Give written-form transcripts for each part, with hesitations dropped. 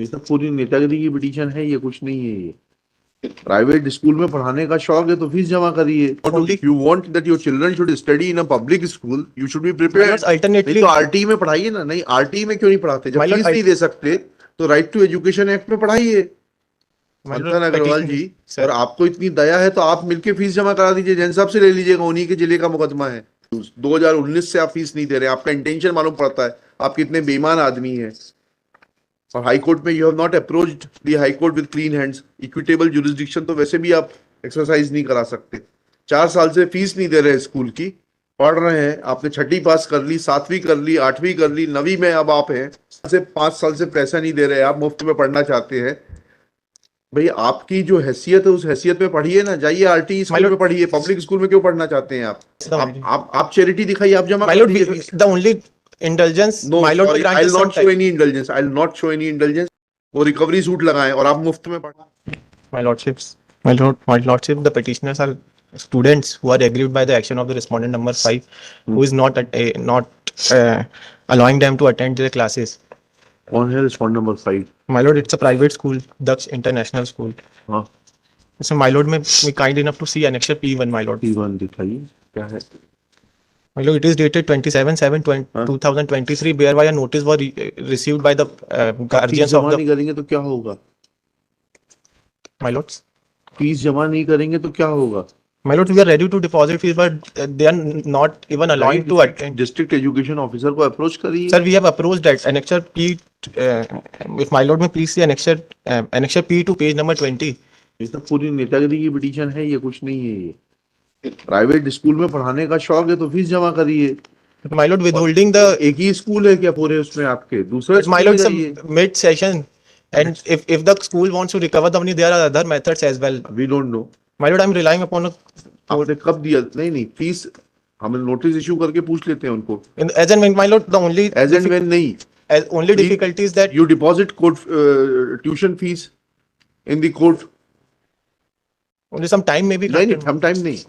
ये सब पूरी नेतागिरी की पिटीशन है, ये कुछ नहीं है। ये प्राइवेट स्कूल में पढ़ाने का शौक है तो फीस जमा करिए। If you want that your children should study in a public school, you should be prepared. Alternately तो आरटी में पढ़ाइए ना। नहीं, आरटी में क्यों नहीं पढ़ाते? जब फीस नहीं दे सकते तो राइट टू एजुकेशन एक्ट में पढ़ाइए मंथन अग्रवाल जी। और आपको इतनी दया है तो आप मिलके फीस जमा करा दीजिए, जैन साहब से ले लीजिएगा, उन्हीं के जिले का मुकदमा है। 2019 से आप फीस नहीं दे रहे, आपका इंटेंशन मालूम पड़ता है, आप कितने बेईमान आदमी हैं। और हाई कोर्ट में you have not approached the high court with clean hands. Equitable jurisdiction तो वैसे भी आप एक्सरसाइज नहीं करा सकते। 4 साल से फीस नहीं दे रहे स्कूल की, पढ़ रहे हैं। आपने 6ठी पास कर ली, 7वीं कर ली, 8वीं कर ली, 9वीं में अब आप हैं। 5 साल से पैसा नहीं दे रहे, आप मुफ्त में पढ़ना चाहते हैं। भाई आपकी जो हैसियत है उस हैसियत में पढ़िए ना, जाइए आरटी स्कूल में पढ़िए। पब्लिक स्कूल में क्यों पढ़ना चाहते हैं आप चैरिटी दिखाइए, आप जमा the only indulgence no sorry, I'll not show any indulgence, I'll not show any indulgence। वो रिकवरी सूट लगाएं और आप मुफ्त में पढ़ें। my lordship, the petitioners are students who are aggrieved by the action of the respondent number 5 who is not allowing them to attend their classes। कौन है respond number 5? my lord, it's a private school, Daksh International School। हाँ, so my lord, may be kind enough to see annexure P1 my lord। P1 दिखाइए क्या है। My lord, it is dated 27/7/2023, whereby a notice was received by the guardians of the। नहीं करेंगे तो क्या होगा? My lords, fees जमा नहीं करेंगे तो क्या होगा? my lord, we are ready to deposit fees, but they are not even allowing to attend। District education officer को अप्रोच करिए। Sir, we have approached that annexure P। If my lord may please see annexure P to page number 20। ये सब पूरी नेतागिरी की petition है, ये कुछ नहीं है। ये प्राइवेट स्कूल में पढ़ाने का शौक है तो फीस जमा करिए। My lord, withholding the एक ही स्कूल है क्या पूरे उसमें आपके? दूसरा my lord, mid session, and if the school wants to recover the money, there are other methods as well। We don't know. My lord, I'm relying upon आपने कब दिया? नहीं फीस हम नोटिस इशू करके पूछ लेते हैं उनको। as and when my lord, the only as and when नहीं, only difficulty is that you deposit court tuition fees in the court। only some time maybe नहीं some time नहीं।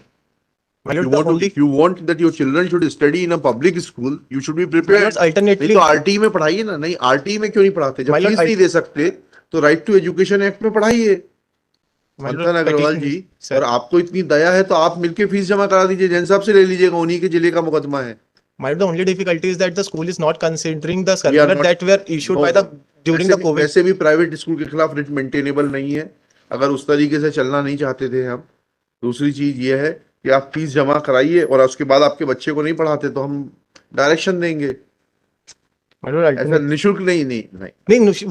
my lord, if you want that your children should study in a public school, you should be prepared। alternately नहीं तो RT में पढ़ाइए ना। नहीं, RT में क्यों नहीं पढ़ाते? जब फीस नहीं दे सकते तो राइट टू एजुकेशन एक्ट में पढ़ाइए मंथन अग्रवाल जी। और आपको इतनी दया है तो आप मिलके फीस जमा करा दीजिए, जैन साहब से ले लीजिएगा, उन्हीं के जिले का मुकदमा है। My lord, the only difficulty is that the school is not considering the circular that were issued by the during the COVID। वैसे भी प्राइवेट स्कूल के खिलाफ रिट मेंटेनेबल नहीं है, अगर उस तरीके से चलना नहीं चाहते थे हम। दूसरी चीज ये है कि आप फीस जमा कराइए और उसके बाद आपके बच्चे को नहीं पढ़ाते तो हम डायरेक्शन देंगे। ऐसा निशुल्क नहीं।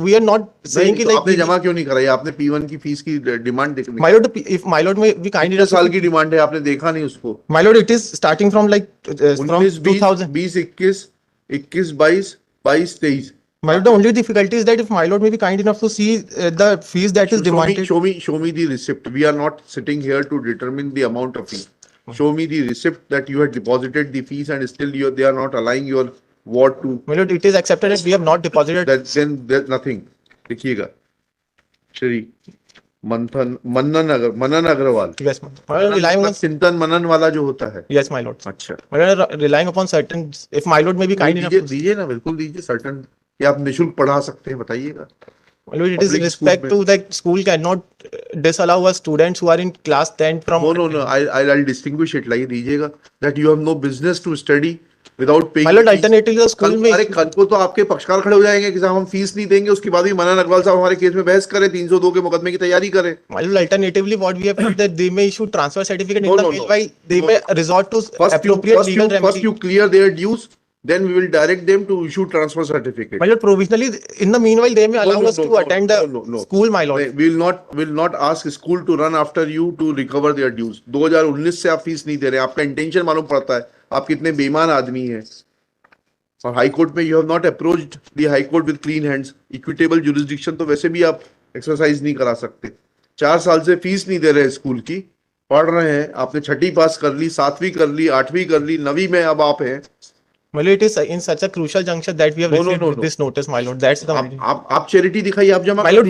we are not saying कि आपने जमा क्यों नहीं कराई? आपने P1 की फीस की डिमांड देखी? my lord, if my lord may be kind enough, साल की डिमांड है, आपने देखा नहीं उसको? my lord, it is starting from like from 2000 20 21 22 22 23। my lord, the only difficulty is that if my lord may be kind enough to see the fees that is demanded। show me the receipt। we are not sitting here to determine the amount of fee। show me the receipt that you had deposited the fees and still they are not allowing your ward to। my lord, it is accepted that we have not deposited that, then there's nothing। देखिएगा Shri Manan Agarwal. yes my lord, relying on चिंतन मनन वाला जो होता है। yes my lord। अच्छा, my lord, relying upon certain, if my lord may be kind enough दीजिए ना, बिल्कुल दीजिए। सर्टन कि आप निशुल्क पढ़ा सकते हैं, बताइएगा। my lord, it is respect to that school cannot disallow us students who are in class 10 from no I'll distinguish it। लाइए दीजिएगा that you have no business to study without paying। my lord, alternatively the school में अरे कल को तो आपके पक्षकार खड़े हो जाएंगे कि साहब हम फीस नहीं देंगे, उसके बाद भी मनन अग्रवाल साहब हमारे केस में बहस करें, 302 के मुकदमे की तैयारी करें। my lord, alternatively what we have heard that they may issue transfer certificate in the meanwhile they may resort to appropriate legal remedy। First you clear their dues, then we will direct them to issue transfer certificate। my lord, provisionally in the meanwhile they may allow us to attend the school my lord। we will not ask school to run after you to recover their dues। 2019 से आप fees नहीं दे रहे, आपका intention मालूम पड़ता है, आप कितने बेईमान आदमी हैं। और हाई कोर्ट में you have not approached the high court with clean hands. Equitable jurisdiction तो वैसे भी आप एक्सरसाइज नहीं करा सकते। 4 साल से फीस नहीं दे रहे स्कूल की, पढ़ रहे हैं। आपने 6ठी पास कर ली, 7वीं कर ली, 8वीं कर ली, 9वीं में अब आप हैं। my lord, it is in such a crucial juncture that we have received this notice my lord। that's the आप चैरिटी दिखाइए, आप जमा my lord,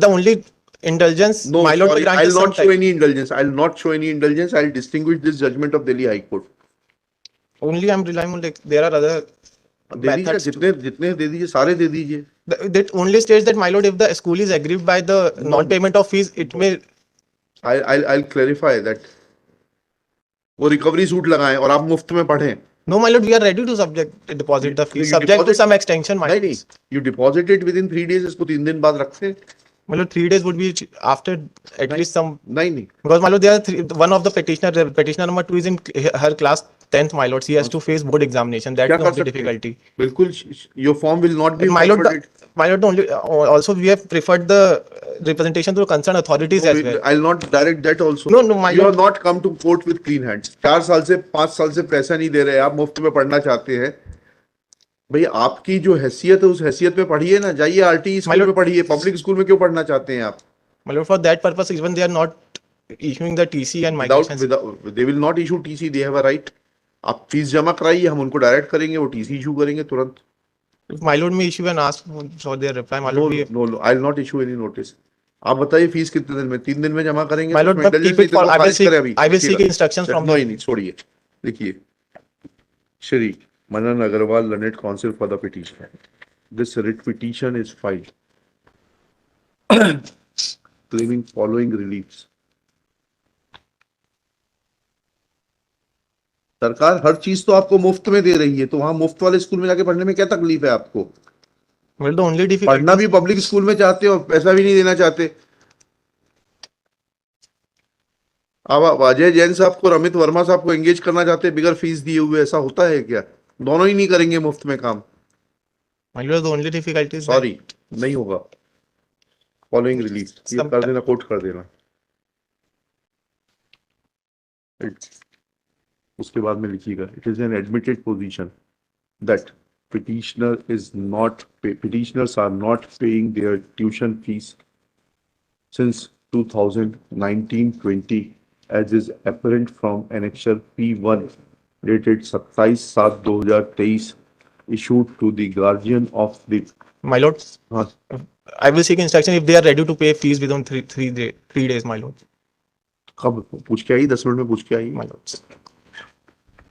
the only indulgence my lord, sorry, I'll not show any indulgence। I'll not show any indulgence। I'll distinguish this judgment of Delhi High Court। only I'm relying on like there are other दे दीजिए, जितने दे दीजिए, सारे दे दीजिए। That only states that, my lord, if the school is aggrieved by the non-payment of fees, it may. I'll clarify that. वो recovery suit लगाएं और आप मुफ्त में पढ़ें. No, my lord, we are ready to deposit the fees, You subject to deposit- some extension, my नहीं lord. नहीं, you deposit it within 3 days, इसको 3 दिन बाद रखते हैं. My lord, 3 days would be after at least some, नहीं नहीं, because, my lord, there are one of the petitioner number 2 is in her class 10th, my lord. She has to face board examination. That's क्या the कर only सकते हैं? difficulty. बिल्कुल, your form will not be My lord, forwarded. my lord, only also we have preferred the representation to concerned authorities as well. I'll not direct that also. No, no, my You lord. have not come to court with clean hands. 4 साल से 5 साल से पैसा नहीं दे रहे, आप मुफ्त में पढ़ना चाहते हैं. भाई आपकी जो हैसियत है उस हैसियत में पढ़िए ना, जाइए आरटी स्कूल lord- में पढ़िए. पब्लिक स्कूल में क्यों पढ़ना चाहते हैं आप? My lord, for that purpose, even they are not issuing the TC and migrations. Without they will not issue TC, they have a right. आप फीस जमा कराइए, हम उनको डायरेक्ट करेंगे, वो टीसी इशू करेंगे तुरंत. If my lord may issue and ask for their reply, my no lord, we, no, I will not issue any notice. आप बताइए फीस कितने दिन में? 3 दिन में जमा करेंगे? my तो lord, उसमें but keep intelligence it for, नहीं तो I will खारिज करें अभी. seek, I will seek instructions from नहीं नहीं, छोड़िए. देखिए, Shri Manan Agarwal, learned counsel for the petition. This writ petition is filed claiming following reliefs. सरकार हर चीज तो आपको मुफ्त में दे रही है, तो वहां मुफ्त वाले स्कूल में जाके पढ़ने में क्या तकलीफ है आपको? well, the only difficulty. पढ़ना भी पब्लिक स्कूल में चाहते हो और पैसा भी नहीं देना चाहते. अब आप अजय जैन साहब को, रमित वर्मा साहब को एंगेज करना चाहते हैं बिगर फीस दिए हुए, ऐसा होता है क्या? दोनों ही नहीं करेंगे मुफ्त में काम. My lord, the only difficulty is that, sorry, नहीं होगा. फॉलोइंग रिलीफ ये Some- कर देना, कोट कर देना. उसके बाद में लिखिएगा, it is an admitted position that petitioners are not paying their tuition fees since 2019-20 as is apparent from annexure P1 dated 27/7/2023 issued to the guardian of the my lord, हाँ, I will seek instruction if they are ready to pay fees within 3 days, my lord. कब पूछ के आई? 10 minute में पूछ के आई. My lord.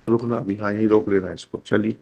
रुकना अभी, हाँ यही रोक लेना है इसको. चलिए.